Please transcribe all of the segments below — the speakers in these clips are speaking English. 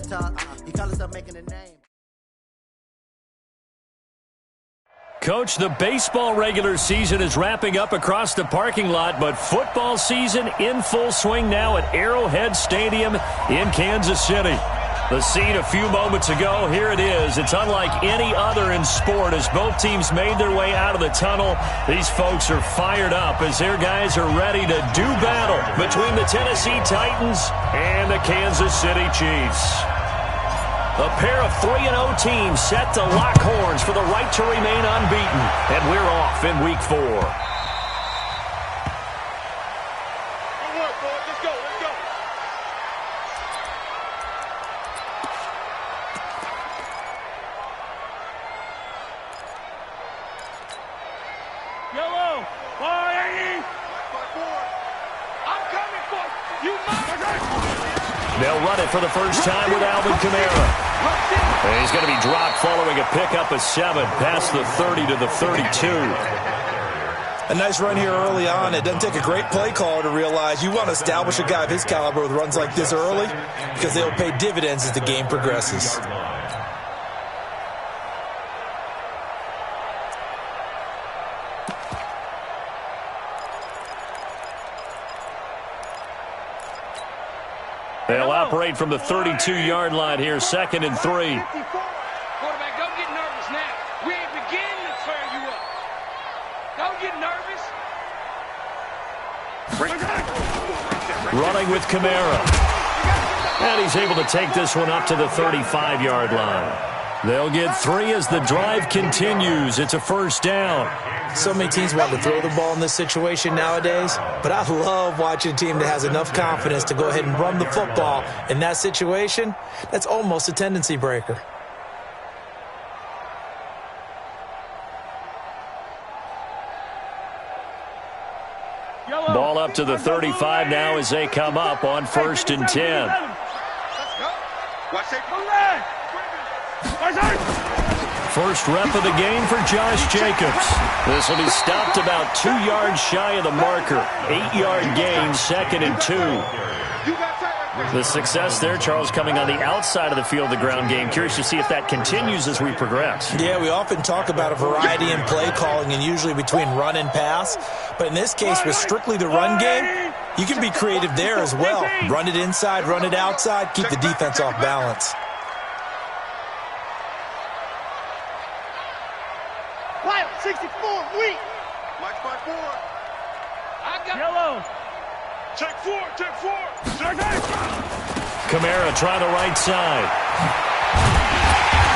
talk. He call himself making a name. Coach, the baseball regular season is wrapping up across the parking lot, but football season in full swing now at Arrowhead Stadium in Kansas City. The scene a few moments ago, here it is. It's unlike any other in sport as both teams made their way out of the tunnel. These folks are fired up as their guys are ready to do battle between the Tennessee Titans and the Kansas City Chiefs. A pair of 3-0 teams set to lock horns for the right to remain unbeaten. And we're off in Week 4. Yellow, I'm coming for you. They'll run it for the first time with Alvin Kamara. And he's going to be dropped following a pickup of 7 past the 30 to the 32. A nice run here early on. It doesn't take a great play caller to realize you want to establish a guy of his caliber with runs like this early because they'll pay dividends as the game progresses. They'll operate from the 32-yard line here, 2nd and 3. Quarterback, don't get nervous now. We ain't beginning to turn you up. Don't get nervous. Running with Kamara. And he's able to take this one up to the 35-yard line. They'll get 3 as the drive continues. It's a first down. So many teams want to throw the ball in this situation nowadays, but I love watching a team that has enough confidence to go ahead and run the football. In that situation, that's almost a tendency breaker. Ball up to the 35 now as they come up on 1st and 10. First rep of the game for Josh Jacobs. This will be stopped about 2 yards shy of the marker. 8-yard gain, 2nd and 2. The success there, Charles, coming on the outside of the field, the ground game. Curious to see if that continues as we progress. Yeah, we often talk about a variety in play calling and usually between run and pass. But in this case, with strictly the run game, you can be creative there as well. Run it inside, run it outside, keep the defense off balance. Wild 64, weak. Watch my 4. I got yellow. Check 4, check 4. Check 8. Kamara trying the right side.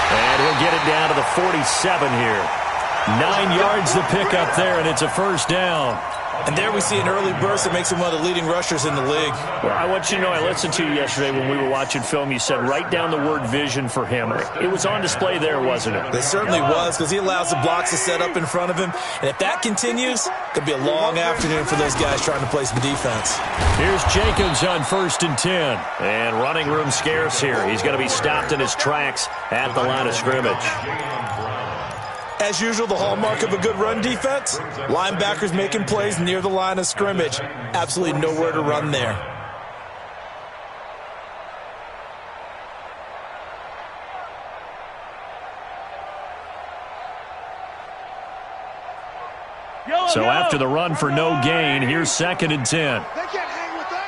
And he'll get it down to the 47 here. 9 yards to pick up there, and it's a first down. And there we see an early burst that makes him one of the leading rushers in the league. Well, I want you to know, I listened to you yesterday when we were watching film. You said write down the word vision for him. It was on display there, wasn't it? It certainly was, because he allows the blocks to set up in front of him. And if that continues, it could be a long afternoon for those guys trying to play some defense. Here's Jacobs on 1st and 10. And running room scarce here. He's going to be stopped in his tracks at the line of scrimmage. As usual, the hallmark of a good run defense, linebackers making plays near the line of scrimmage. Absolutely nowhere to run there. So after the run for no gain, here's 2nd and 10. They can't hang with us.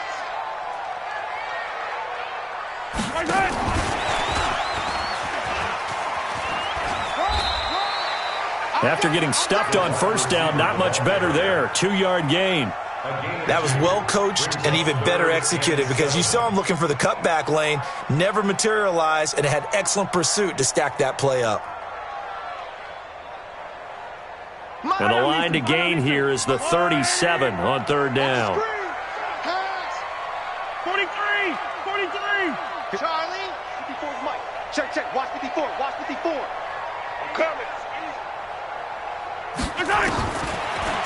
After getting stuffed on first down, not much better there. 2-yard gain. That was well coached and even better executed because you saw him looking for the cutback lane, never materialized, and had excellent pursuit to stack that play up. And the line to gain here is the 37 on 3rd down. 43, 43. Charlie, 54's Mike. Check, check. Watch 54. Watch 54. I'm coming.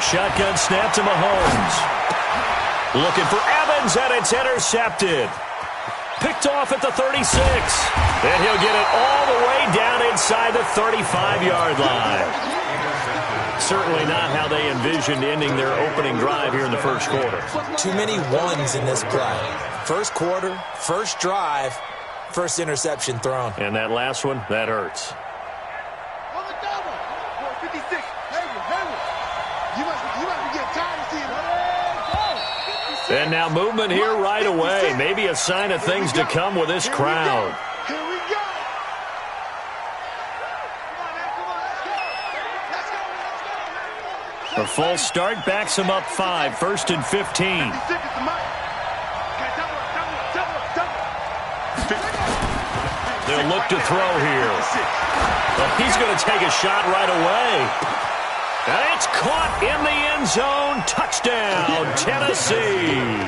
Shotgun snap to Mahomes. Looking for Evans, and it's intercepted. Picked off at the 36. And he'll get it all the way down inside the 35-yard line. Certainly not how they envisioned ending their opening drive here in the first quarter. Too many ones in this play. First quarter, first drive, first interception thrown. And that last one, that hurts. On the double. 56. Hayward. You must be getting tired of seeing it. And now movement here right away. Maybe a sign of things to come with this crowd. Here we go. A false start backs him up 5, 1st and 15. They'll look to throw here. Well, he's going to take a shot right away. And it's caught in the end zone. Touchdown, Tennessee.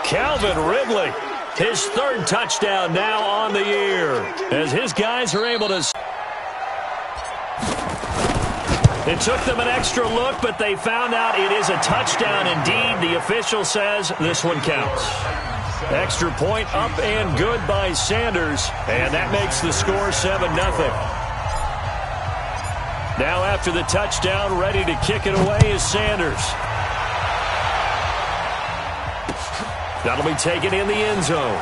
Calvin Ridley, his 3rd touchdown now on the year, as his guys are able to... It took them an extra look, but they found out it is a touchdown indeed. The official says this one counts. Extra point up and good by Sanders, and that makes the score 7-0. Now after the touchdown, ready to kick it away is Sanders. That'll be taken in the end zone.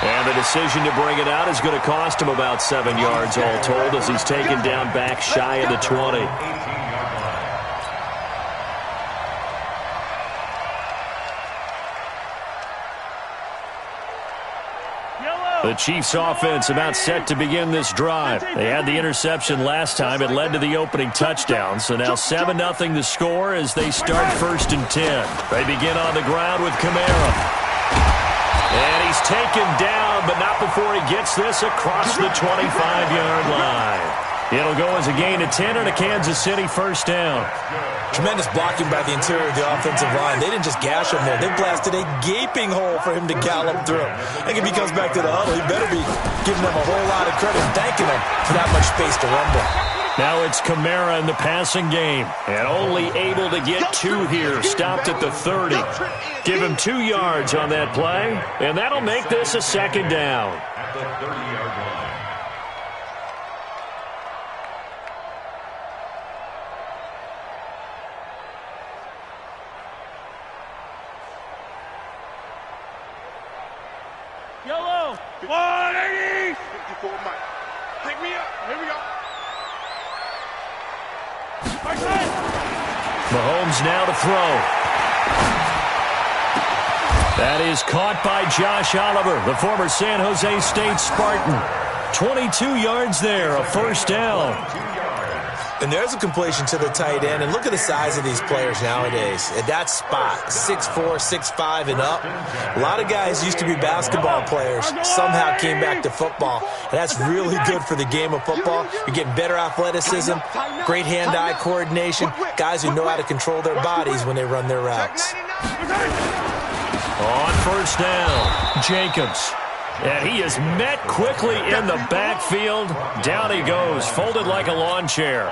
And the decision to bring it out is going to cost him about 7 yards all told, as he's taken down back shy of the 20. The Chiefs offense about set to begin this drive. They had the interception last time. It led to the opening touchdown. So now 7-0 the score as they start 1st and 10. They begin on the ground with Kamara. And he's taken down, but not before he gets this across the 25-yard line. It'll go as a gain of 10 and a Kansas City 1st down. Tremendous blocking by the interior of the offensive line. They didn't just gash him there. They blasted a gaping hole for him to gallop through. I think if he comes back to the huddle, he better be giving them a whole lot of credit and thanking them for that much space to rumble. Now it's Kamara in the passing game, and only able to get 2 here, stopped at the 30. Give him 2 yards on that play, and that'll make this a 2nd down. At the 30-yard line. Yellow. 180. 54 Mike. Pick me up. Here we go. Mahomes now to throw. That is caught by Josh Oliver, the former San Jose State Spartan. 22 yards there, a 1st down. And there's a completion to the tight end. And look at the size of these players nowadays. At that spot, 6'4", 6'5", and up. A lot of guys used to be basketball players, somehow came back to football. And that's really good for the game of football. You're getting better athleticism, great hand-eye coordination, guys who know how to control their bodies when they run their routes. On 1st down, Jacobs. And he is met quickly in the backfield. Down he goes, folded like a lawn chair.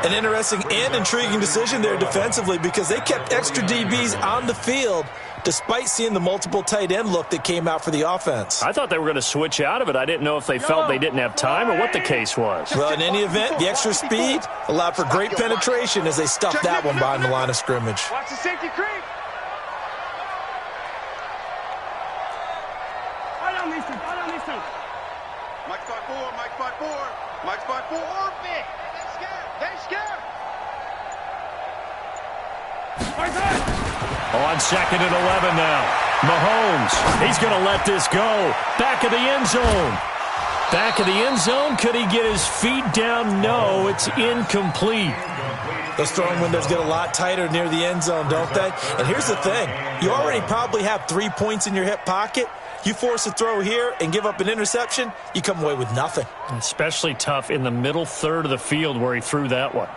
An interesting and intriguing decision there defensively, because they kept extra DBs on the field despite seeing the multiple tight end look that came out for the offense. I thought they were going to switch out of it. I didn't know if they felt they didn't have time or what the case was. Well, in any event, the extra speed allowed for great penetration as they stuffed that one behind the line of scrimmage. Watch the safety creep. Mike's 5'4", Mike's 5'4", Mike's 5'4". Orbit. They're scared. On 2nd and 11 now. Mahomes, he's going to let this go. Back of the end zone. Back of the end zone. Could he get his feet down? No, it's incomplete. Those throwing windows get a lot tighter near the end zone, don't they? And here's the thing. You already probably have 3 points in your hip pocket. You force a throw here and give up an interception, you come away with nothing. Especially tough in the middle third of the field where he threw that one.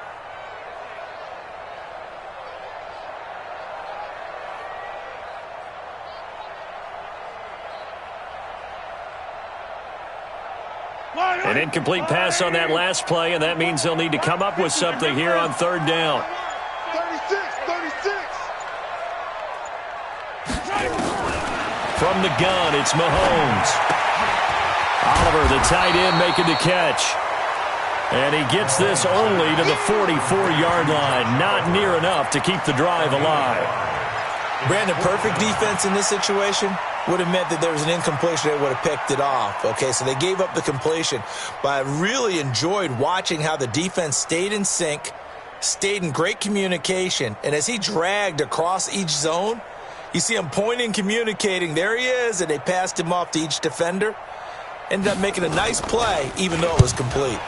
An incomplete pass on that last play, and that means they'll need to come up with something here on 3rd down. 36. From the gun, it's Mahomes. Oliver, the tight end, making the catch. And he gets this only to the 44-yard line. Not near enough to keep the drive alive. Brandon, perfect defense in this situation would have meant that there was an incompletion that would have picked it off. Okay, so they gave up the completion. But I really enjoyed watching how the defense stayed in sync, stayed in great communication, and as he dragged across each zone, you see him pointing, communicating. There he is, and they passed him off to each defender. Ended up making a nice play, even though it was complete.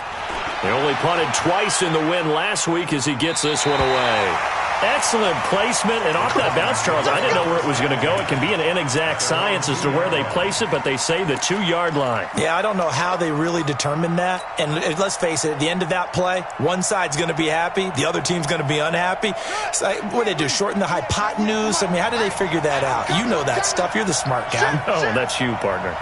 They only punted twice in the win last week as he gets this one away. Excellent placement, and off that bounce, Charles, I didn't know where it was going to go. It can be an inexact science as to where they place it, but they say the 2-yard line. Yeah, I don't know how they really determined that. And let's face it, at the end of that play, one side's going to be happy, the other team's going to be unhappy. So, what do they do, shorten the hypotenuse? I mean, how do they figure that out? You know that stuff. You're the smart guy. Oh, that's you, partner.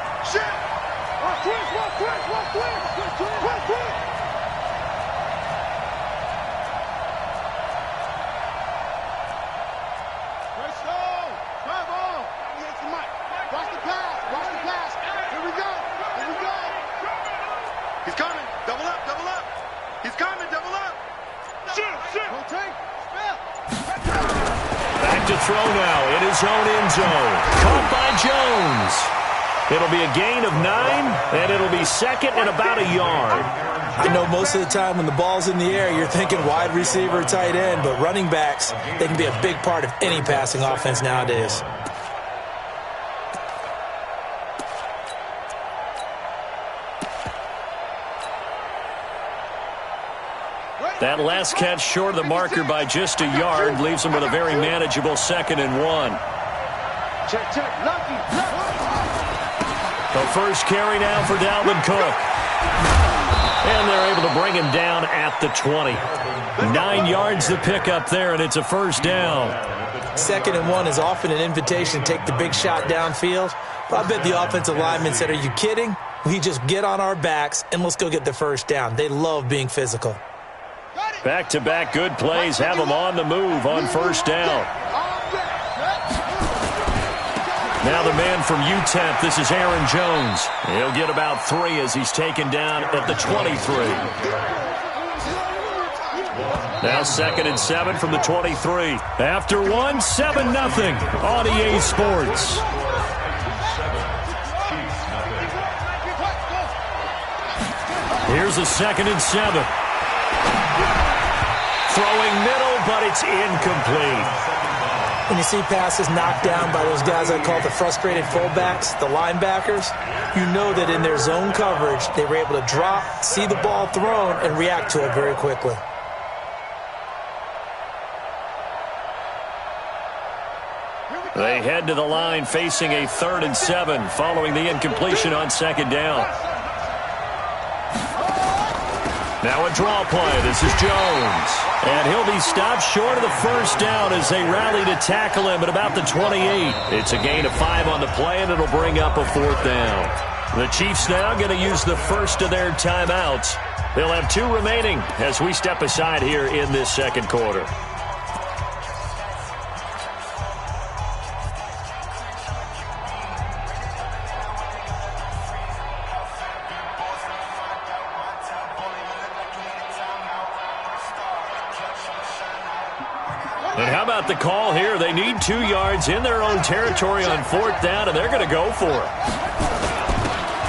Back to throw now in his own end zone. Caught by Jones. It'll be a gain of 9, and it'll be second and about a yard. I know most of the time when the ball's in the air, you're thinking wide receiver, tight end, but running backs, they can be a big part of any passing offense nowadays. That last catch short of the marker by just a yard leaves them with a very manageable 2nd and 1. The first carry now for Dalvin Cook. And they're able to bring him down at the 20. 9 yards to pick up there, and it's a first down. 2nd and 1 is often an invitation to take the big shot downfield. But I bet the offensive lineman said, are you kidding? We just get on our backs and let's go get the first down. They love being physical. Back-to-back good plays have them on the move on first down. Now the man from UTEP, this is Aaron Jones. He'll get about 3 as he's taken down at the 23. Now 2nd and 7 from the 23. After 1, 7-0 on EA Sports. Here's a 2nd and 7. Throwing middle, but it's incomplete. When you see passes knocked down by those guys I call the frustrated fullbacks, the linebackers, you know that in their zone coverage, they were able to drop, see the ball thrown, and react to it very quickly. They head to the line facing a 3rd and 7 following the incompletion on 2nd down. Now a draw play. This is Jones. And he'll be stopped short of the first down as they rally to tackle him at about the 28. It's a gain of 5 on the play, and it'll bring up a 4th down. The Chiefs now going to use the first of their timeouts. They'll have 2 remaining as we step aside here in this 2nd quarter. And how about the call here? They need 2 yards in their own territory on 4th down, and they're going to go for it.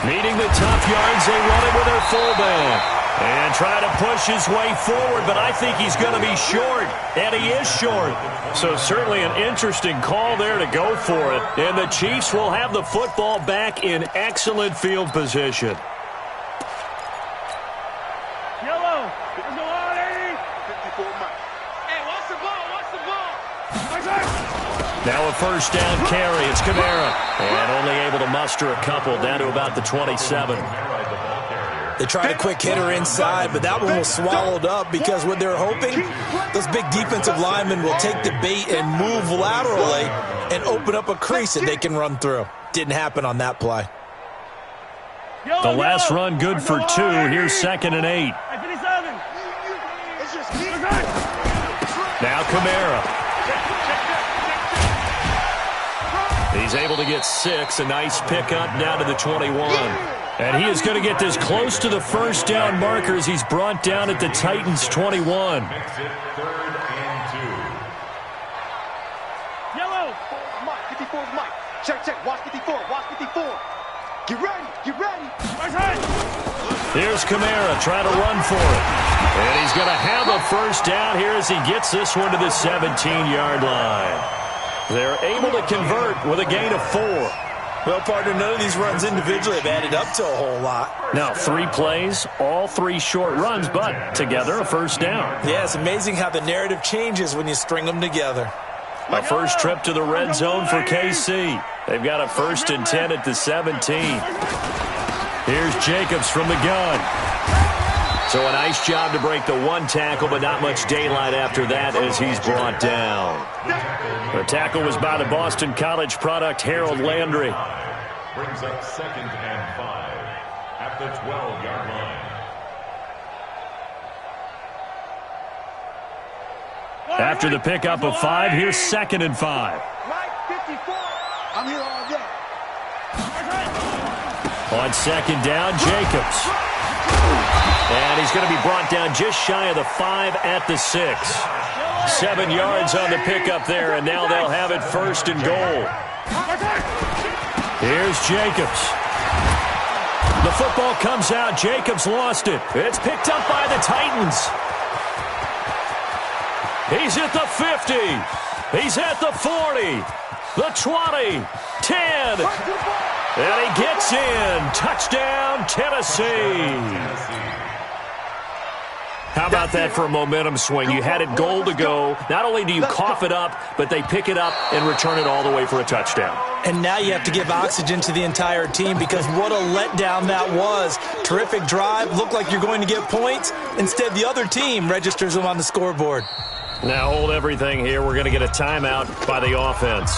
Needing the tough yards, they run it with their fullback. And try to push his way forward, but I think he's going to be short, and he is short. So certainly an interesting call there to go for it. And the Chiefs will have the football back in excellent field position. Yellow. Let's go on, 80. 54 miles. Hey, watch the ball. Watch the ball. Now a first down carry. It's Kamara. And only able to muster a couple down to about the 27. They tried a quick hitter inside, but that one was swallowed up because what they're hoping, those big defensive linemen will take the bait and move laterally and open up a crease that they can run through. Didn't happen on that play. The last run good for 2. Here's 2nd and 8. Now Kamara. He's able to get 6. A nice pickup down to the 21. And he is going to get this close to the first down marker as he's brought down at the Titans 21. Yellow. Check, check. Watch 54. Watch 54. Get ready. Get ready. Here's Kamara trying to run for it. And he's going to have a first down here as he gets this one to the 17-yard line. They're able to convert with a gain of 4. Well, partner, none of these runs individually have added up to a whole lot. Now, 3 plays, all 3 short runs, but together a first down. Yeah, it's amazing how the narrative changes when you string them together. A first trip to the red zone for KC. They've got a 1st and 10 at the 17. Here's Jacobs from the gun. So a nice job to break the 1 tackle, but not much daylight after that as he's brought down. The tackle was by the Boston College product, Harold Landry. Brings up 2nd and 5 at the 12-yard line. After the pickup of 5, here's 2nd and 5. Right, 54. I'm here all day. On 2nd down, Jacobs. And he's going to be brought down just shy of the 5 at the 6. 7 yards on the pickup there, and now they'll have it 1st and goal. Here's Jacobs. The football comes out. Jacobs lost it. It's picked up by the Titans. He's at the 50. He's at the 40. The 20. 10. And he gets in. Touchdown, Tennessee. How about that for a momentum swing? You had it goal to go. Not only do you cough it up, but they pick it up and return it all the way for a touchdown. And now you have to give oxygen to the entire team because what a letdown that was. Terrific drive. Looked like you're going to get points. Instead, the other team registers them on the scoreboard. Now hold everything here. We're going to get a timeout by the offense.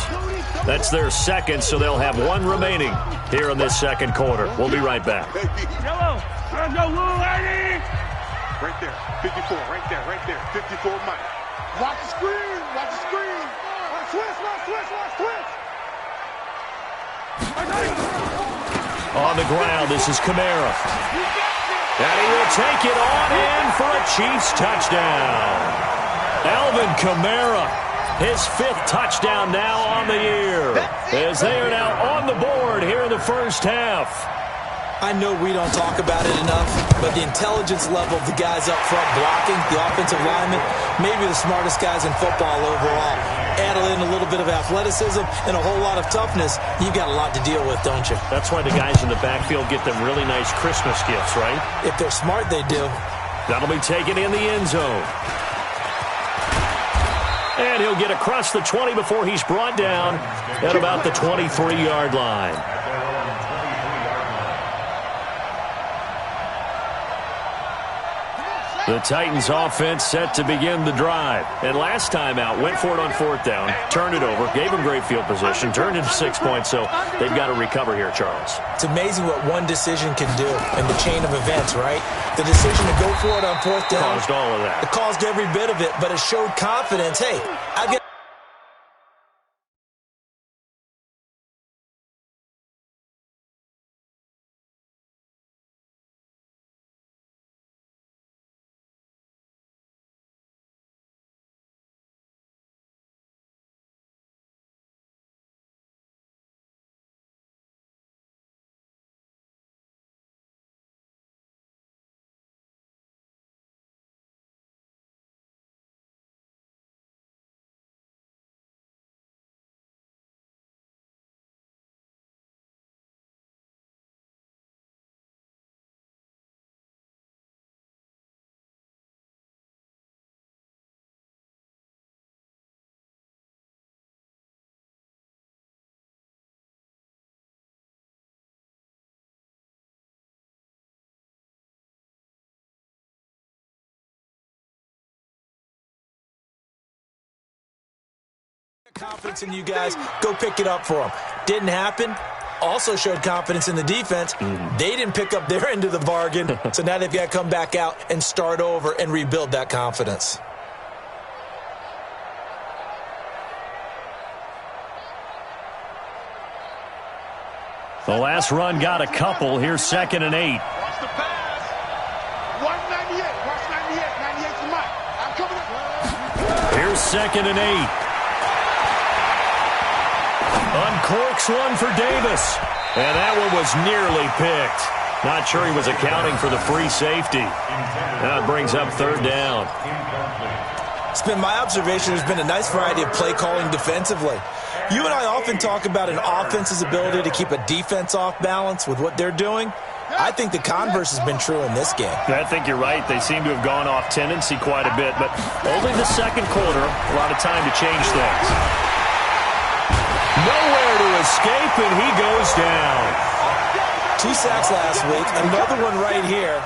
That's their 2nd, so they'll have 1 remaining here in this 2nd quarter. We'll be right back. Yellow. Let's go, little lady. Right there. 54. Right there. Right there. 54 Mike. Watch the screen. Watch the screen. Watch twist. Watch twist. Watch twist. On the ground, this is Kamara. And he will take it on in for a Chiefs touchdown. Alvin Kamara, his 5th touchdown now on the year, as they are now on the board here in the first half. I know we don't talk about it enough, but the intelligence level of the guys up front blocking, the offensive linemen, maybe the smartest guys in football overall. Add in a little bit of athleticism and a whole lot of toughness, you've got a lot to deal with, don't you? That's why the guys in the backfield get them really nice Christmas gifts, right? If they're smart, they do. That'll be taken in the end zone. And he'll get across the 20 before he's brought down at about the 23-yard line. The Titans offense set to begin the drive. And last time out, went for it on 4th down, turned it over, gave him great field position, turned into 6 points, so they've got to recover here, Charles. It's amazing what one decision can do in the chain of events, right? The decision to go for it on 4th down. Caused all of that. It caused every bit of it, but it showed confidence. Hey, I've got confidence in you guys. Go pick it up for them. Didn't happen. Also showed confidence in the defense. They didn't pick up their end of the bargain, so now they've got to come back out and start over and rebuild that confidence. The last run got a couple. Here's 2nd and 8. Watch the pass. 198. Watch 98. 98 to Mike. I'm coming up. Here's 2nd and 8. Uncorks one for Davis. And that one was nearly picked. Not sure he was accounting for the free safety. That brings up third down. It's been my observation there's been a nice variety of play calling defensively. You and I often talk about an offense's ability to keep a defense off balance with what they're doing. I think the converse has been true in this game. I think you're right. They seem to have gone off tendency quite a bit, but only the second quarter, a lot of time to change things. Nowhere to escape, and he goes down. 2 sacks last week, another one right here.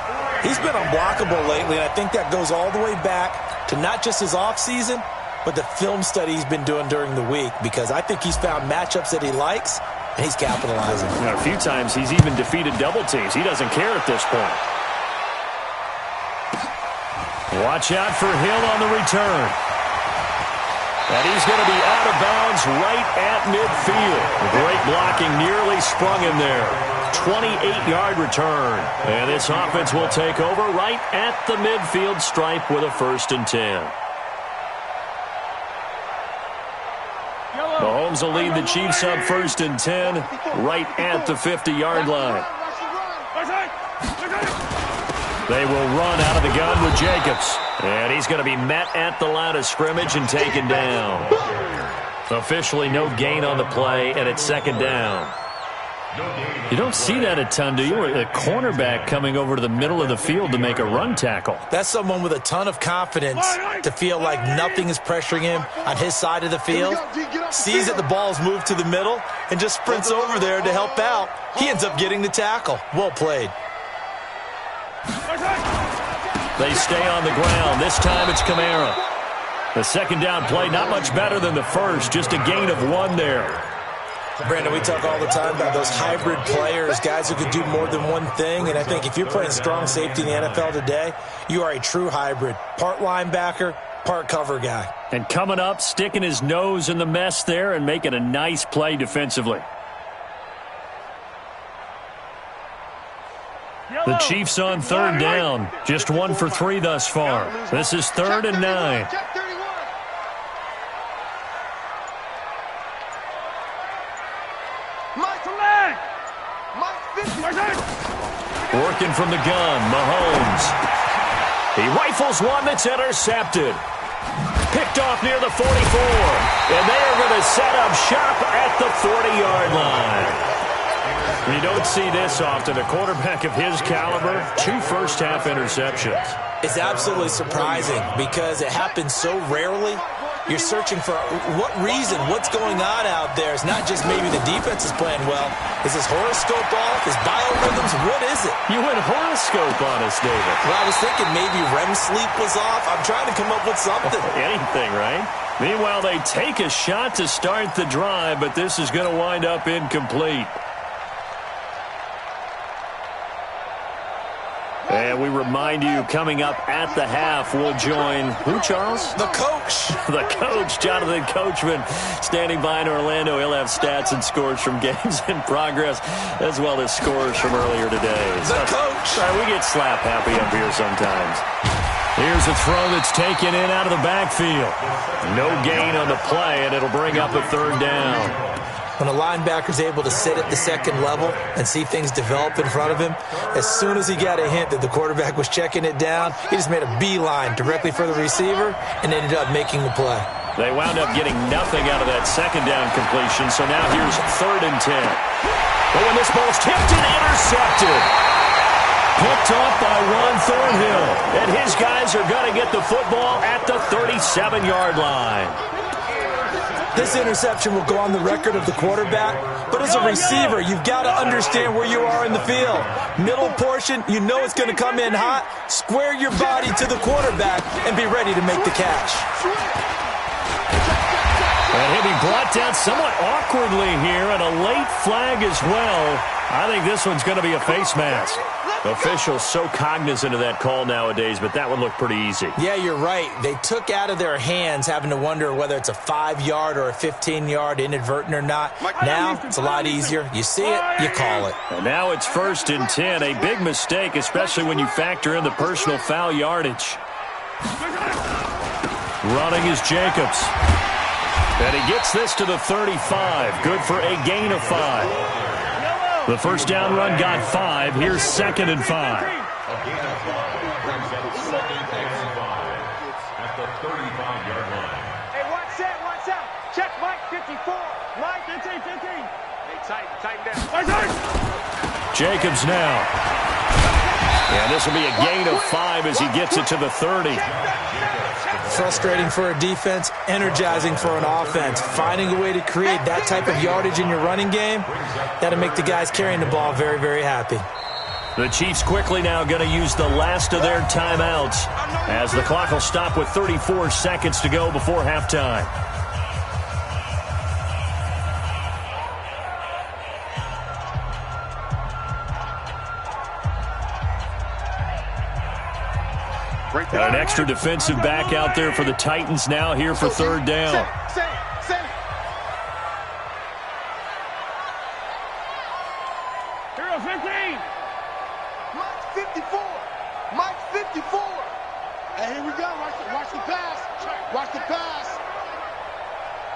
He's been unblockable lately, and I think that goes all the way back to not just his offseason, but the film study he's been doing during the week, because I think he's found matchups that he likes, and he's capitalizing. A few times he's even defeated double teams. He doesn't care at this point. Watch out for Hill on the return. And he's going to be out of bounds right at midfield. Great blocking nearly sprung him there. 28-yard return. And this offense will take over right at the midfield stripe with a 1st and 10. Mahomes will lead the Chiefs up 1st and 10 right at the 50-yard line. They will run out of the gun with Jacobs. And he's going to be met at the line of scrimmage and taken down. Officially no gain on the play, and it's 2nd down. You don't see that a ton, do you? A cornerback coming over to the middle of the field to make a run tackle. That's someone with a ton of confidence to feel like nothing is pressuring him on his side of the field. Sees that the ball's moved to the middle and just sprints over there to help out. He ends up getting the tackle. Well played. They stay on the ground. This time it's Kamara. The 2nd down play, not much better than the first. Just a gain of 1 there. Brandon, we talk all the time about those hybrid players, guys who can do more than one thing, and I think if you're playing strong safety in the NFL today, you are a true hybrid. Part linebacker, part cover guy. And coming up, sticking his nose in the mess there and making a nice play defensively. The Chiefs on 3rd down. Just 1 for 3 thus far. This is 3rd and 9. Working from the gun, Mahomes. He rifles one that's intercepted. Picked off near the 44. And they are going to set up shop at the 40-yard line. You don't see this often. A quarterback of his caliber, 2 first-half interceptions. It's absolutely surprising because it happens so rarely. You're searching for what reason, what's going on out there. It's not just maybe the defense is playing well. Is his horoscope off? His biorhythms? What is it? You went horoscope on us, David. Well, I was thinking maybe REM sleep was off. I'm trying to come up with something. Anything, right? Meanwhile, they take a shot to start the drive, but this is going to wind up incomplete. And we remind you, coming up at the half, we'll join who, Charles? The coach. The coach, Jonathan Coachman, standing by in Orlando. He'll have stats and scores from games in progress, as well as scores from earlier today. The coach. Sorry, we get slap happy up here sometimes. Here's a throw that's taken in out of the backfield. No gain on the play, and it'll bring up a 3rd down. When a linebacker's able to sit at the 2nd level and see things develop in front of him, as soon as he got a hint that the quarterback was checking it down, he just made a beeline directly for the receiver and ended up making the play. They wound up getting nothing out of that 2nd down completion, so now here's 3rd and 10. Oh, and this ball's tipped and intercepted. Picked off by Ron Thornhill, and his guys are going to get the football at the 37-yard line. This interception will go on the record of the quarterback, but as a receiver, you've got to understand where you are in the field. Middle portion, you know it's going to come in hot. Square your body to the quarterback and be ready to make the catch. And he'll be brought down somewhat awkwardly here, and a late flag as well. I think this one's going to be a face mask. Officials so cognizant of that call nowadays, but that one looked pretty easy. Yeah, you're right. They took out of their hands having to wonder whether it's a 5-yard or a 15-yard inadvertent or not. Now, it's a lot easier. You see it, you call it. And now it's 1st and 10. A big mistake, especially when you factor in the personal foul yardage. Running is Jacobs. And he gets this to the 35. Good for a gain of 5. The first down run got 5. Here's 2nd and 5. A gain of 5 brings up 2nd and 5 at the 35-yard line. Hey, watch out. Check Mike 54. Mike 15. Hey, tighten down. Jacobs now. And this will be a gain of 5 as he gets it to the 30. Frustrating for a defense, energizing for an offense. Finding a way to create that type of yardage in your running game, that'll make the guys carrying the ball very, very happy. The Chiefs quickly now going to use the last of their timeouts as the clock will stop with 34 seconds to go before halftime. Got an extra defensive back out there for the Titans now here for 3rd down. Hero 15. Mike 54. And here we go. Watch the pass. Watch the pass.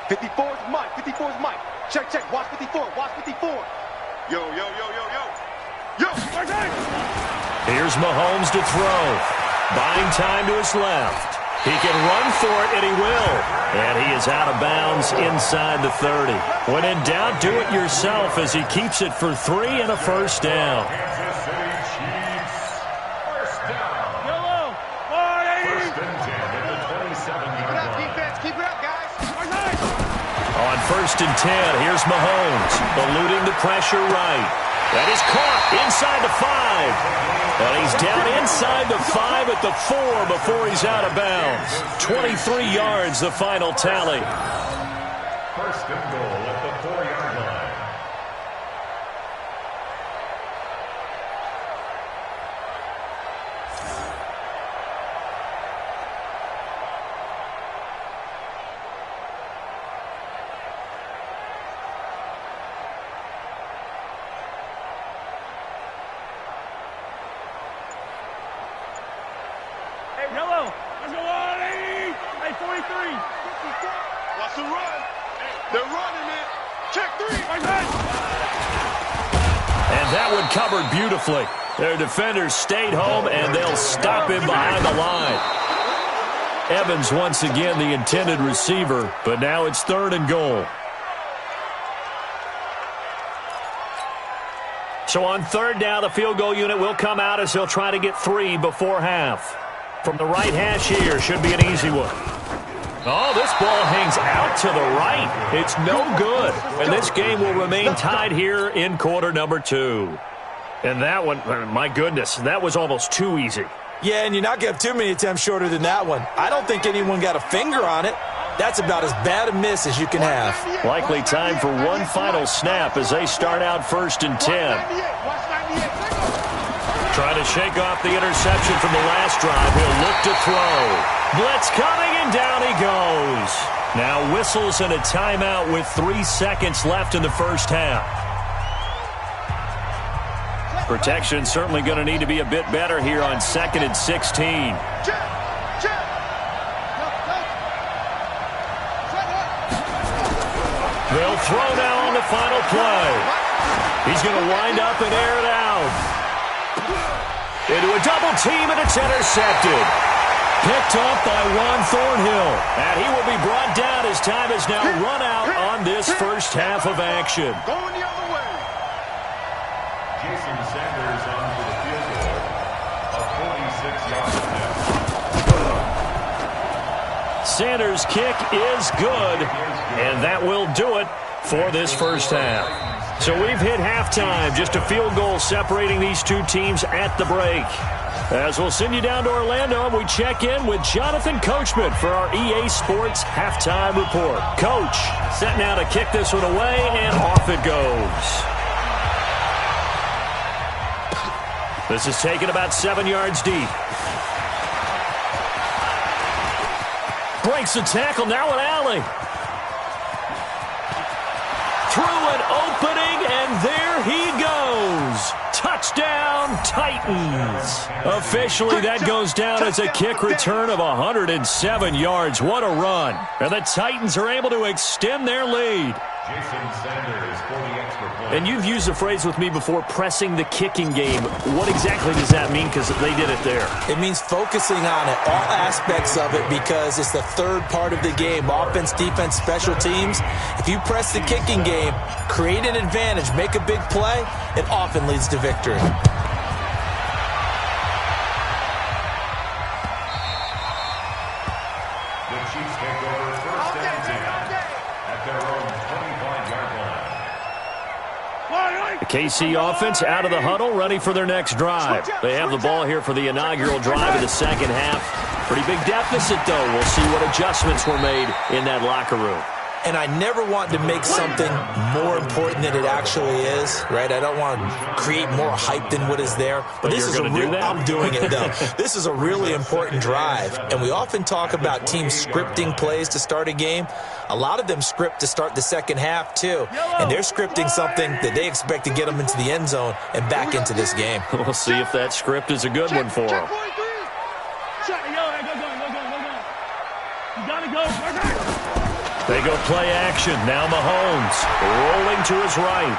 54 is Mike. 54 is Mike. Check. Watch 54. Watch 54. Yo. Here's Mahomes to throw. Buying time to his left. He can run for it, and he will. And he is out of bounds inside the 30. When in doubt, do it yourself as he keeps it for 3 and a first down. Kansas City Chiefs. First down. Yellow. 1st and 10 at the 27-yard line. Defense, keep it up, guys. On 1st and 10, here's Mahomes, eluding the pressure right. That is caught inside the 5. And he's down inside the 5 at the 4 before he's out of bounds. 23 yards, the final tally. 1st and goal at the 4-yard line. Yellow. Let's go on, 80. Hey, 43. 54. Watch the run. They're running it. Check 3. And that one covered beautifully. Their defenders stayed home, and they'll stop him behind the line. Evans once again the intended receiver, but now it's 3rd and goal. So on 3rd down, the field goal unit will come out as they'll try to get 3 before half. From the right hash here, should be an easy one. Oh, this ball hangs out to the right. It's no good. And this game will remain tied here in quarter number 2. And that one, my goodness, that was almost too easy. Yeah, and you're not going to have too many attempts shorter than that one. I don't think anyone got a finger on it. That's about as bad a miss as you can have. Likely time for one final snap as they start out 1st and 10. Trying to shake off the interception from the last drive. He'll look to throw. Blitz coming, and down he goes. Now whistles and a timeout with 3 seconds left in the first half. Protection certainly going to need to be a bit better here on 2nd and 16. They'll throw now on the final play. He's going to wind up and air it out. Into a double team, and it's intercepted. Picked off by Juan Thornhill. And he will be brought down as time is now run out on this first half of action. Going the other way. Jason Sanders on for the field goal. A 46-yard attempt. Sanders' kick is good, and that will do it for this first half. So we've hit halftime, just a field goal separating these two teams at the break. As we'll send you down to Orlando, we check in with Jonathan Coachman for our EA Sports Halftime Report. Coach, set now to kick this one away, and off it goes. This is taken about 7 yards deep. Breaks the tackle, now an alley. Through an opening, and there he goes. Touchdown, Titans. Officially, that goes down as a kick return of 107 yards. What a run. And the Titans are able to extend their lead. And you've used the phrase with me before, pressing the kicking game. What exactly does that mean? Because they did it there. It means focusing on it, all aspects of it, because it's the third part of the game. Offense, defense, special teams. If you press the kicking game, create an advantage, make a big play, it often leads to victory. The Chiefs take over first and 10 at their own 25-yard line. The KC offense out of the huddle, ready for their next drive. They have the ball here for the inaugural drive of the second half. Pretty big deficit, though. We'll see what adjustments were made in that locker room. And I never want to make something more important than it actually is, right? I don't want to create more hype than what is there. But this is a real, I'm doing it, though. This is a really important drive. And we often talk about teams scripting plays to start a game. A lot of them script to start the second half, too. And they're scripting something that they expect to get them into the end zone and back into this game. We'll see if that script is a good one for them. You gotta go. They go play action. Now Mahomes rolling to his right.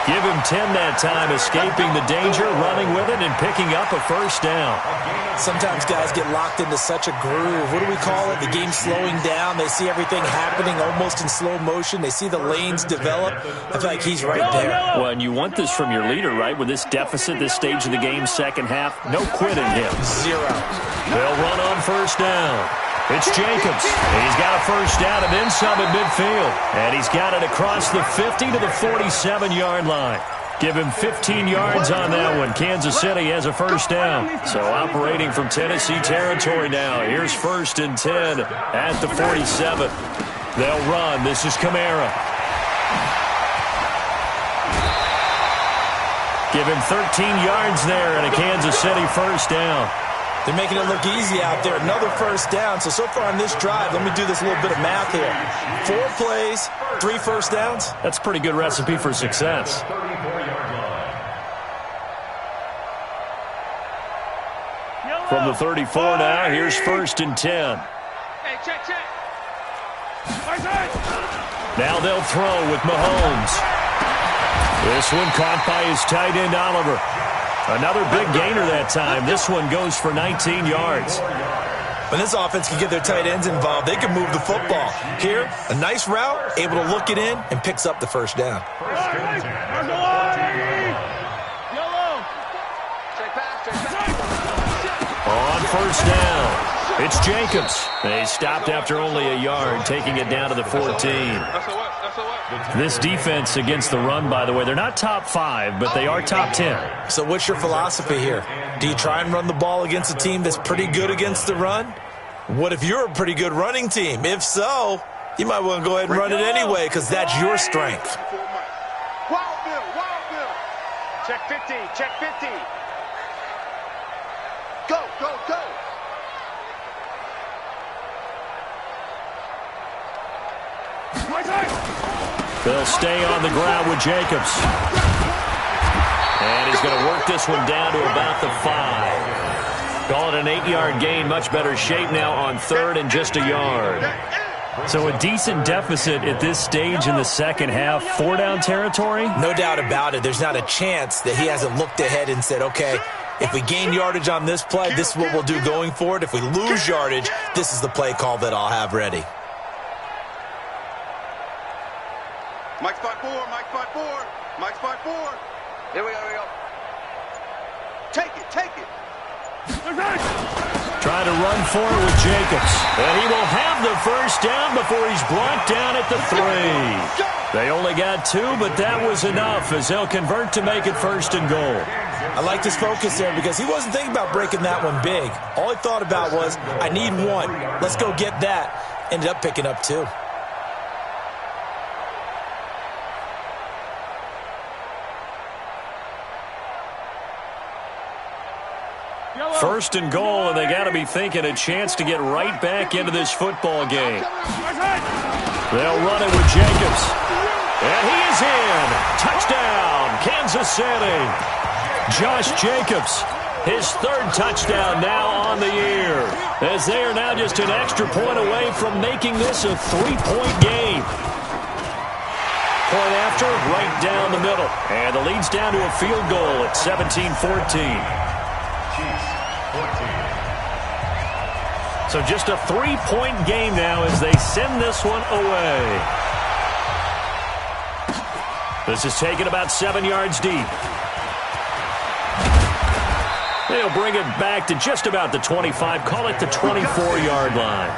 Give him 10 that time, escaping the danger, running with it, and picking up a first down. Sometimes guys get locked into such a groove. What do we call it? The game's slowing down. They see everything happening almost in slow motion. They see the lanes develop. I feel like he's right there. Well, and you want this from your leader, right? With this deficit, this stage of the game, second half, no quitting him. Zero. They'll run on first down. It's Jacobs. And he's got a first down and then some at midfield. And he's got it across the 50 to the 47-yard line. Give him 15 yards on that one. Kansas City has a first down. So operating from Tennessee territory now. Here's first and 10 at the 47. They'll run. This is Kamara. Give him 13 yards there and a Kansas City first down. They're making it look easy out there. Another first down. So far on this drive, let me do this little bit of math here. 4 plays, 3 first downs. That's a pretty good recipe for success. From the 34 now, here's first and 10. Hey, check. Now they'll throw with Mahomes. This one caught by his tight end, Oliver. Another big gainer that time. This one goes for 19 yards. When this offense can get their tight ends involved, they can move the football. Here, a nice route, able to look it in, and picks up the first down. On first down, it's Jacobs. They stopped after only a yard, taking it down to the 14. This defense against the run, by the way, they're not top 5, but they are top 10. So what's your philosophy here? Do you try and run the ball against a team that's pretty good against the run? What if you're a pretty good running team? If so, you might want to go ahead and run it anyway because that's your strength. Wild Bill. Check 50, check 50. Go. They'll stay on the ground with Jacobs. And he's going to work this one down to about the 5. Call it an 8-yard gain. Much better shape now on third and just a yard. So a decent deficit at this stage in the second half. 4-down territory? No doubt about it. There's not a chance that he hasn't looked ahead and said, okay, if we gain yardage on this play, this is what we'll do going forward. If we lose yardage, this is the play call that I'll have ready. Mike spot 4. Here we go. Take it. Trying to run forward with Jacobs. And he will have the first down before he's brought down at the 3. They only got 2, but that was enough as they'll convert to make it first and goal. I like his focus there because he wasn't thinking about breaking that one big. All he thought about was, I need 1. Let's go get that. Ended up picking up 2. First and goal, and they got to be thinking a chance to get right back into this football game. They'll run it with Jacobs. And he is in. Touchdown, Kansas City. Josh Jacobs, his third touchdown now on the year, as they are now just an extra point away from making this a 3-point game. Point after, right down the middle. And the lead's down to a field goal at 17-14. So just a 3-point game now as they send this one away. This is taken about 7 yards deep. They'll bring it back to just about the 25. Call it the 24-yard line.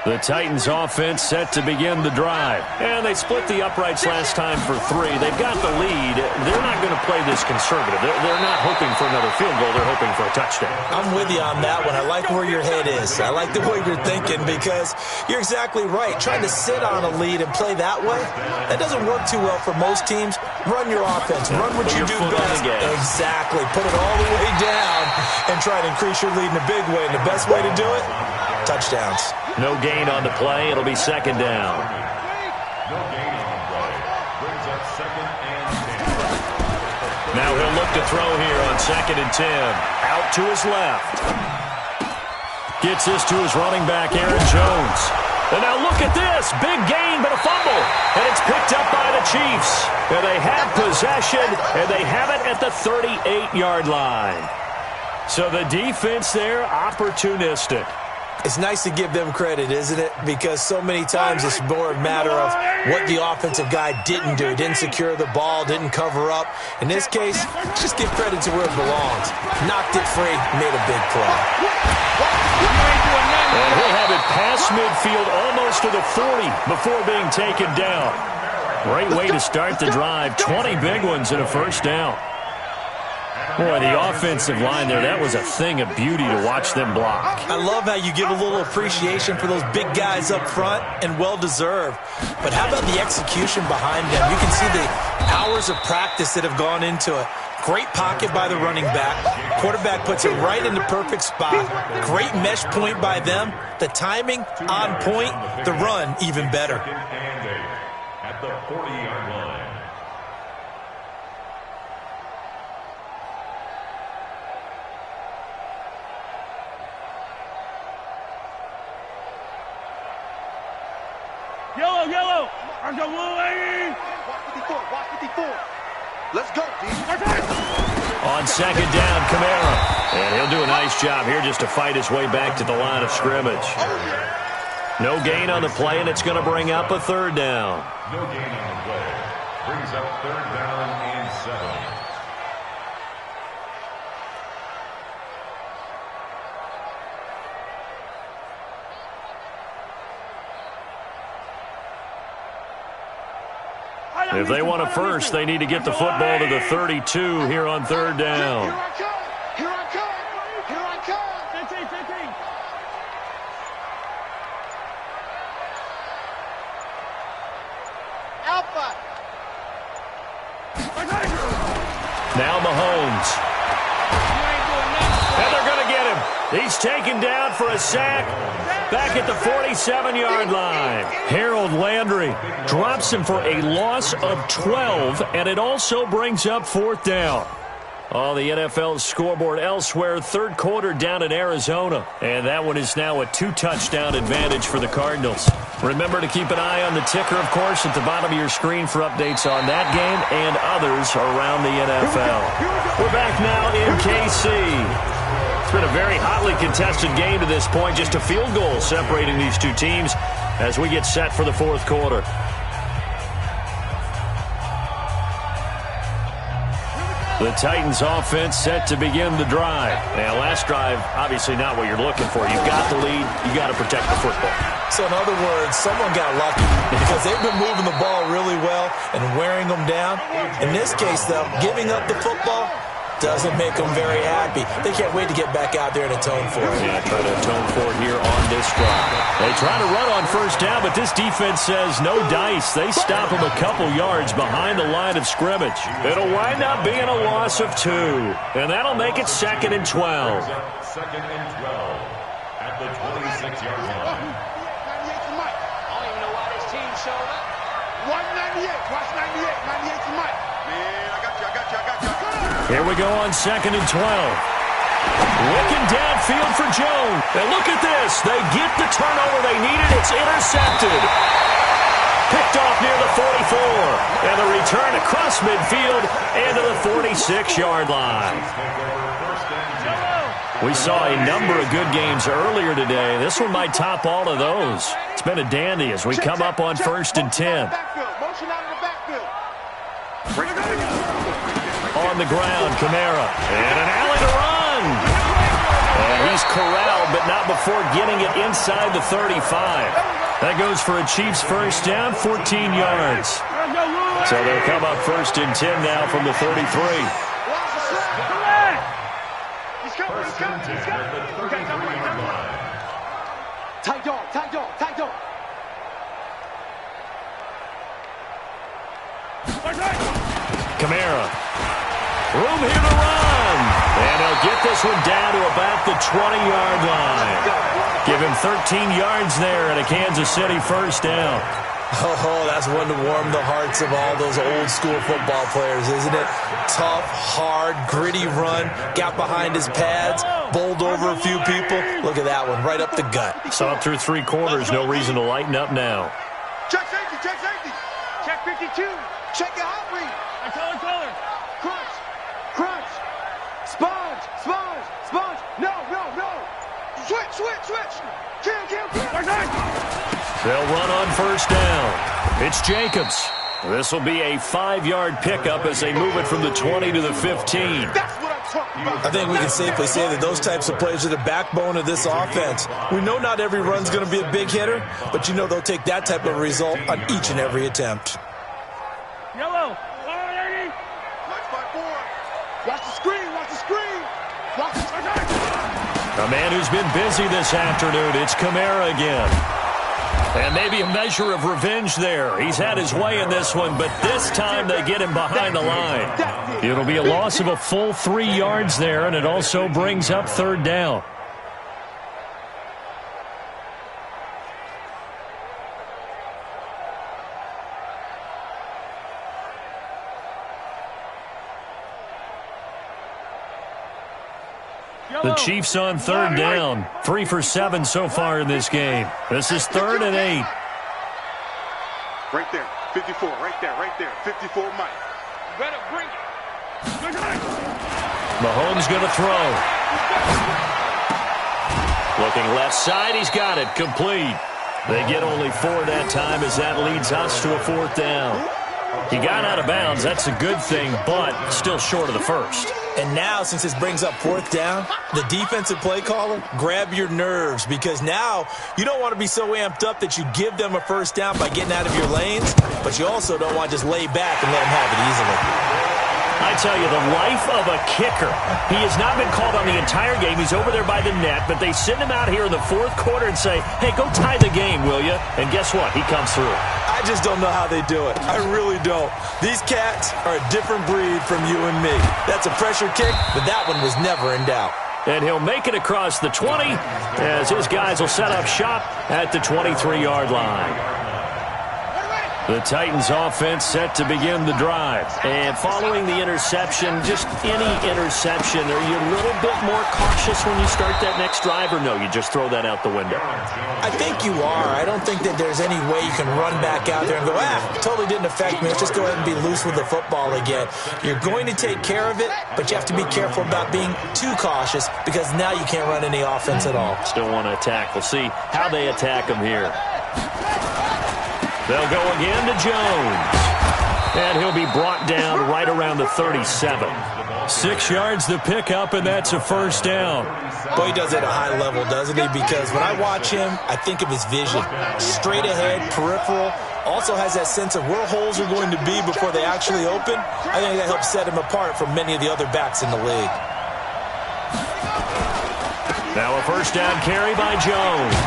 The Titans offense set to begin the drive. And they split the uprights last time for 3. They've got the lead. They're not going to play this conservative. They're not hoping for another field goal. They're hoping for a touchdown. I'm with you on that one. I like where your head is. I like the way you're thinking because you're exactly right. Trying to sit on a lead and play that way, that doesn't work too well for most teams. Run your offense. Run what you do best. Exactly. Put it all the way down and try to increase your lead in a big way. And the best way to do it, touchdowns. No gain on the play. It'll be second down. No gain on the play. Brings up 2nd and 10. Now he'll look to throw here on 2nd and 10. Out to his left. Gets this to his running back, Aaron Jones. And now look at this. Big gain, but a fumble. And it's picked up by the Chiefs. And they have possession, and they have it at the 38-yard line. So the defense there, opportunistic. It's nice to give them credit, isn't it? Because so many times it's more a matter of what the offensive guy didn't do. Didn't secure the ball, didn't cover up. In this case, just give credit to where it belongs. Knocked it free, made a big play. And he'll have it past midfield almost to the 40 before being taken down. Great way to start the drive. 20 big ones and a first down. Boy, the offensive line there, that was a thing of beauty to watch them block. I love how you give a little appreciation for those big guys up front, and well-deserved. But how about the execution behind them? You can see the hours of practice that have gone into it. Great pocket by the running back. Quarterback puts it right in the perfect spot. Great mesh point by them. The timing on point. The run even better. At the 40-yard line. Yellow, yellow. I'm the blue lady. Watch 54. Let's go, D. On 2nd down, Kamara. And he'll do a nice job here just to fight his way back to the line of scrimmage. No gain on the play, and it's going to bring up a 3rd down. No gain on the play. Brings up 3rd down and 7. If they want a first, they need to get the football to the 32 here on 3rd down. Here I come. Here I come. Here I come. 15, 15. Alpha. Now Mahomes. And they're going to get him. He's taken down for a sack back at the 47-yard line. Harold Landry drops him for a loss of 12, and it also brings up 4th down. Oh, the NFL scoreboard elsewhere. 3rd quarter down in Arizona. And that one is now a 2-touchdown advantage for the Cardinals. Remember to keep an eye on the ticker, of course, at the bottom of your screen for updates on that game and others around the NFL. We're back now in KC. It's been a very hotly contested game to this point. Just a field goal separating these two teams as we get set for the 4th quarter. The Titans offense set to begin the drive. Now, last drive, obviously not what you're looking for. You've got the lead. You've got to protect the football. So, in other words, someone got lucky because they've been moving the ball really well and wearing them down. In this case, though, giving up the football, Doesn't make them very happy. They can't wait to get back out there and atone for it. Yeah, try to atone for it here on this drive. They try to run on first down, but this defense says no dice. They stop them a couple yards behind the line of scrimmage. It'll wind up being a loss of 2, and that'll make it 2nd and 12. 2nd and 12 at the 26-yard line. 98 to Mike. I don't even know why this team showed up. 198. Watch 98. 98 to Mike. Man, I got you. Here we go on 2nd and 12. Looking downfield for Jones. And look at this. They get the turnover they needed. It's intercepted. Picked off near the 44. And the return across midfield and to the 46-yard line. We saw a number of good games earlier today. This one might top all of those. It's been a dandy as we come up on 1st and 10. Motion out of the backfield. On the ground, Kamara. And an alley to run. And he's corralled, but not before getting it inside the 35. That goes for a Chiefs first down, 14 yards. So they'll come up 1st and 10 now from the 33. He's coming. First and 10 at the 33-yard line. Tight dog. Kamara. Room here to run. And he'll get this one down to about the 20-yard line. Give him 13 yards there and a Kansas City first down. Oh, that's one to warm the hearts of all those old school football players, isn't it? Tough, hard, gritty run. Got behind his pads, bowled over a few people. Look at that one, right up the gut. Saw it through 3 quarters. No reason to lighten up now. Check safety. Check 52. Check your hot read. Color. Crunch. Sponge. No. Switch. Kill. They'll run on first down. It's Jacobs. This will be a 5-yard pickup as they move it from the 20 to the 15. That's what I'm talking about. I think we can safely say that those types of plays are the backbone of this offense. We know not every run's going to be a big hitter, but you know they'll take that type of result on each and every attempt. Yellow. Watch by 4. Watch the screen. A man who's been busy this afternoon. It's Kamara again. And maybe a measure of revenge there. He's had his way in this one, but this time they get him behind the line. It'll be a loss of a full 3 yards there, and it also brings up 3rd down. The Chiefs on 3rd down. 3 for 7 so far in this game. This is 3rd and 8. Right there. 54. Right there. 54 Mike. Better bring it. Mahomes going to throw. Looking left side. He's got it. Complete. They get only 4 that time as that leads us to a 4th down. He got out of bounds. That's a good thing, but still short of the first. And now, since this brings up 4th down, the defensive play caller, grab your nerves, because now you don't want to be so amped up that you give them a first down by getting out of your lanes, but you also don't want to just lay back and let them have it easily. I tell you, the life of a kicker. He has not been called on the entire game. He's over there by the net, but they send him out here in the 4th quarter and say, hey, go tie the game, will you? And guess what? He comes through. I just don't know how they do it. I really don't. These cats are a different breed from you and me. That's a pressure kick, but that one was never in doubt. And he'll make it across the 20 as his guys will set up shop at the 23-yard line. The Titans offense set to begin the drive. And following the interception, just any interception, are you a little bit more cautious when you start that next drive, or no, you just throw that out the window? I think you are. I don't think that there's any way you can run back out there and go, totally didn't affect me. Let's just go ahead and be loose with the football again. You're going to take care of it, but you have to be careful about being too cautious because now you can't run any offense at all. Still want to attack. We'll see how they attack him here. They'll go again to Jones. And he'll be brought down right around the 37. 6 yards the pickup, and that's a first down. Boy, he does it at a high level, doesn't he? Because when I watch him, I think of his vision. Straight ahead, peripheral, Also has that sense of where holes are going to be before they actually open. I think that helps set him apart from many of the other backs in the league. Now a first down carry by Jones.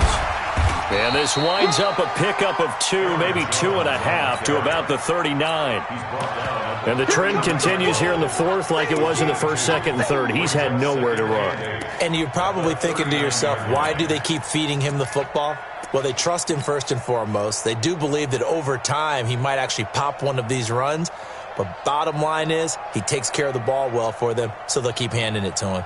And this winds up a pickup of 2, maybe 2.5 to about the 39. And the trend continues here in the fourth like it was in the first, second, and third. He's had nowhere to run. And you're probably thinking to yourself, why do they keep feeding him the football? Well, they trust him first and foremost. They do believe that over time he might actually pop one of these runs. But bottom line is he takes care of the ball well for them, so they'll keep handing it to him.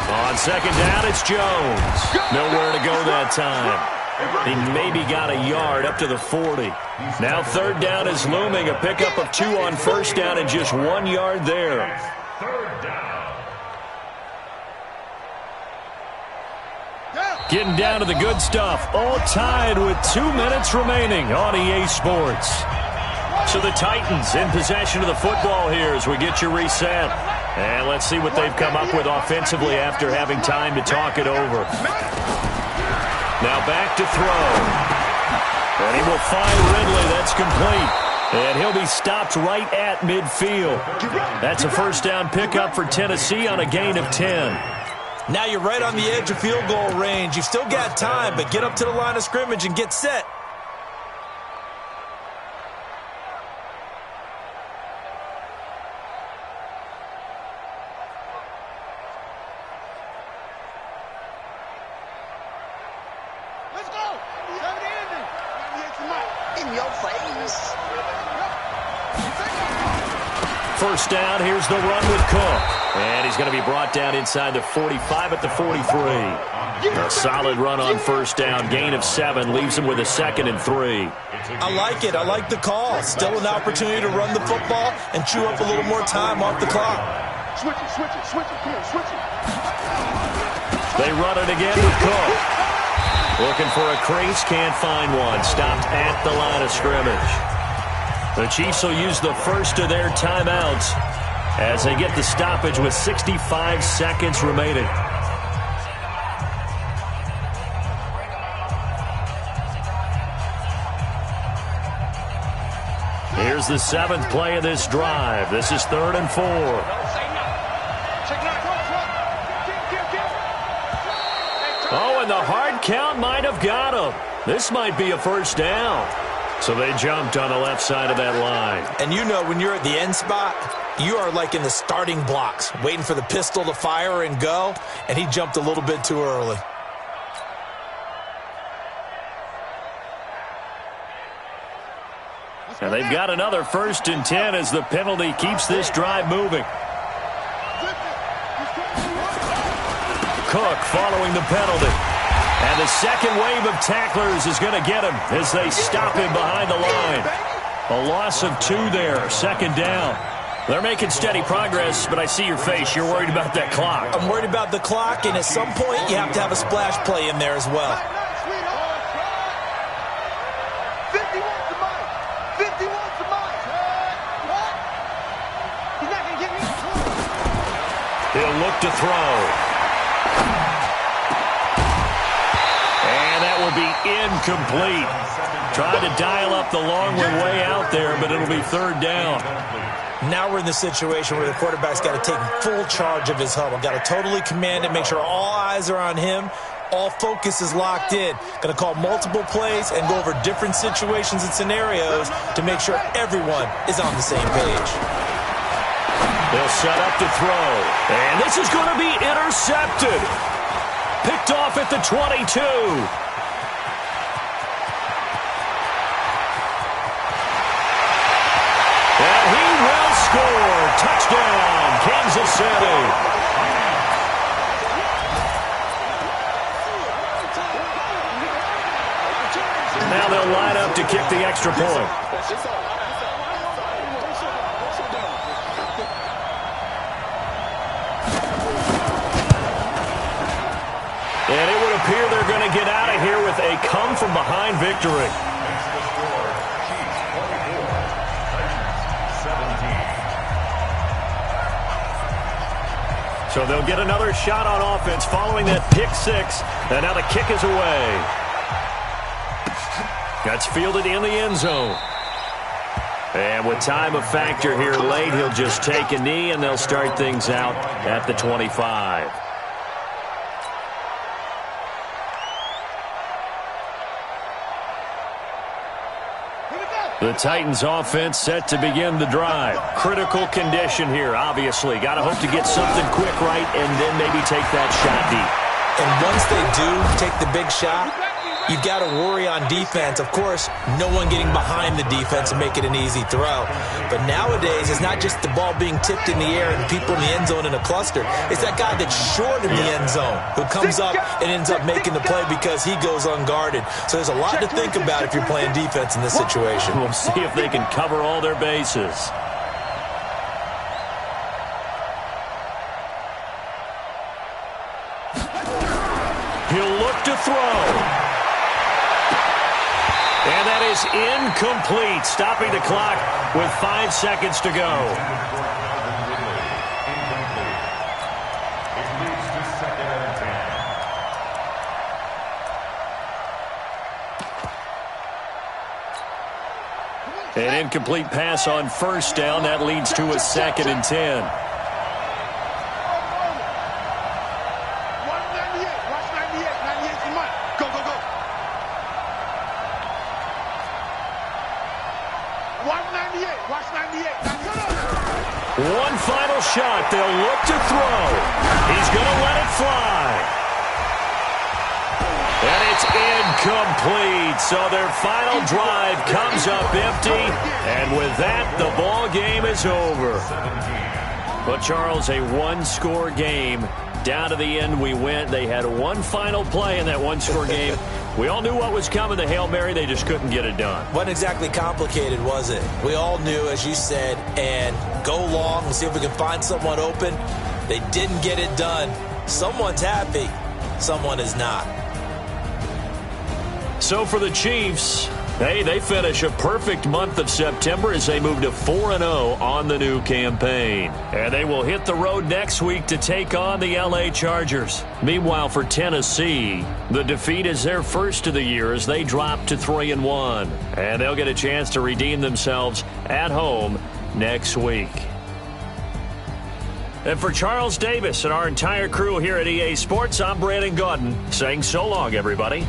On second down, it's Jones. Nowhere to go that time. He maybe got a yard up to the 40. Now third down is looming. A pickup of 2 on first down and just 1 yard there. Getting down to the good stuff. All tied with 2 minutes remaining on EA Sports. So the Titans in possession of the football here as we get you reset. And let's see what they've come up with offensively after having time to talk it over. Now back to throw. And he will find Ridley. That's complete. And he'll be stopped right at midfield. That's a first down pickup for Tennessee on a gain of 10. Now you're right on the edge of field goal range. You've still got time, but get up to the line of scrimmage and get set. First down, here's the run with Cook. And he's going to be brought down inside the 45 at the 43. A solid run on first down. Gain of 7 leaves him with a 2nd and 3. I like it. I like the call. Still an opportunity to run the football and chew up a little more time off the clock. Switch it. Come on, switch it. They run it again with Cook. Looking for a crease, can't find one. Stopped at the line of scrimmage. The Chiefs will use the first of their timeouts as they get the stoppage with 65 seconds remaining. Here's the 7th play of this drive. This is 3rd and 4. Oh, and the hard count might have got him. This might be a first down. So they jumped on the left side of that line. And you know when you're at the end spot, you are like in the starting blocks, waiting for the pistol to fire and go, and he jumped a little bit too early. And they've got another 1st and 10 as the penalty keeps this drive moving. Cook following the penalty. And the second wave of tacklers is going to get him as they stop him behind the line. A loss of 2 there, 2nd down. They're making steady progress, but I see your face. You're worried about that clock. I'm worried about the clock, and at some point you have to have a splash play in there as well. 51's the mic. 51's the mic. He's not going to get me. He'll look to throw. Will be incomplete. Tried to dial up the long one way out there, but it'll be 3rd down. Now we're in the situation where the quarterback's got to take full charge of his huddle. Got to totally command it, make sure all eyes are on him. All focus is locked in. Going to call multiple plays and go over different situations and scenarios to make sure everyone is on the same page. They'll set up to throw. And this is going to be intercepted. Picked off at the 22. And he will score. Touchdown, Kansas City. Now they'll line up to kick the extra point. And it would appear they're going to get out of here with a come-from-behind victory. So they'll get another shot on offense following that pick six. And now the kick is away. That's fielded in the end zone. And with time a factor here late, he'll just take a knee, and they'll start things out at the 25. The Titans offense set to begin the drive. Critical condition here, obviously. Got to hope to get something quick right and then maybe take that shot deep. And once they do take the big shot, you've got to worry on defense. Of course, no one getting behind the defense and make it an easy throw. But nowadays, it's not just the ball being tipped in the air and people in the end zone in a cluster. It's that guy that's short of the end zone who comes up and ends up making the play because he goes unguarded. So there's a lot to think about if you're playing defense in this situation. We'll see if they can cover all their bases. He'll look to throw. And that is incomplete, stopping the clock with 5 seconds to go. An incomplete pass on first down. That leads to a 2nd and 10. One final shot. They'll look to throw. He's going to let it fly. And it's incomplete. So their final drive comes up empty. And with that, the ball game is over. But, Charles, a one-score game. Down to the end we went. They had one final play in that one-score game. We all knew what was coming, the Hail Mary. They just couldn't get it done. Wasn't exactly complicated, was it? We all knew, as you said, and go long and see if we can find someone open. They didn't get it done. Someone's happy. Someone is not. So for the Chiefs, hey, they finish a perfect month of September as they move to 4-0 on the new campaign. And they will hit the road next week to take on the LA Chargers. Meanwhile, for Tennessee, the defeat is their first of the year as they drop to 3-1. And they'll get a chance to redeem themselves at home next week. And for Charles Davis and our entire crew here at EA Sports, I'm Brandon Gaudin saying so long, everybody.